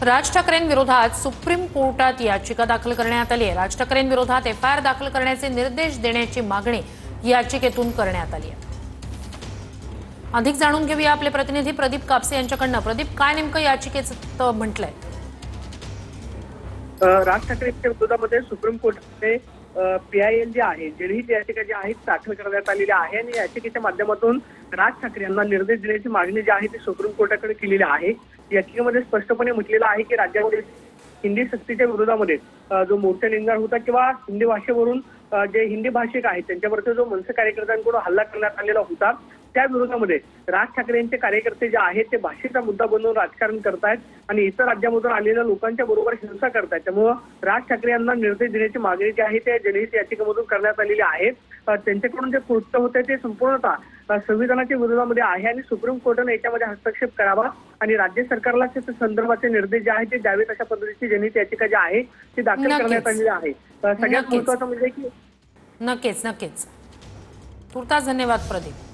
राज ठाकरेंविरोधात supreme कोर्टात याचिका दाखल करण्यात आली आहे। राज ठाकरेंविरोधात एफआयआर दाखल करण्याचे निर्देश देण्याची मागणी याचिकेतून करण्यात आली आहे। अधिक जाणून घेऊया आपले प्रतिनिधी प्रदीप कापसे यांच्याकडून। प्रदीप, काय नेमकं याचिकेचं म्हटलंय? राज ठाकरेंच्या विरोधामध्ये सुप्रीम कोर्टाने PIL जे आहे, जनहित याचिका जी आहे दाखल करण्यात आलेली आहे आणि याचिकेच्या माध्यमातून राज ठाकरे यांना निर्देश देण्याची मागणी जी आहे ती सुप्रीम कोर्टाकडे केलेली आहे। याचिकेमध्ये स्पष्टपणे म्हटलेलं आहे की राज्यामध्ये हिंदी सक्तीच्या विरोधामध्ये जो मोर्चा निघणार होता किंवा हिंदी भाषेवरून जे हिंदी भाषिक आहेत त्यांच्यावरती जो मनसे कार्यकर्त्यांकडून हल्ला करण्यात आलेला होता, त्या विरोधामध्ये राज ठाकरे यांचे कार्यकर्ते जे आहेत ते भाषेचा मुद्दा बनवून राजकारण करतायत आणि इतर राज्यामधून आलेल्या लोकांच्या बरोबर हिंसा करतायत। त्यामुळे राज ठाकरे यांना निर्देश देण्याची मागणी जी आहे ते जनहित याचिकेमधून करण्यात आलेली आहे। त्यांच्याकडून जे कृत्य होते ते संपूर्णतः संविधानाच्या विरोधामध्ये आहे आणि सुप्रीम कोर्टाने याच्यामध्ये हस्तक्षेप करावा आणि राज्य सरकारला त्या संदर्भाचे निर्देश जे आहेत ते द्यावेत अशा पद्धतीची जनहित याचिका जी आहे ती दाखल करण्यात आलेली आहे। सगळ्यात महत्त्वाचं म्हणजे की नक्कीच तुर्तास धन्यवाद प्रदीप।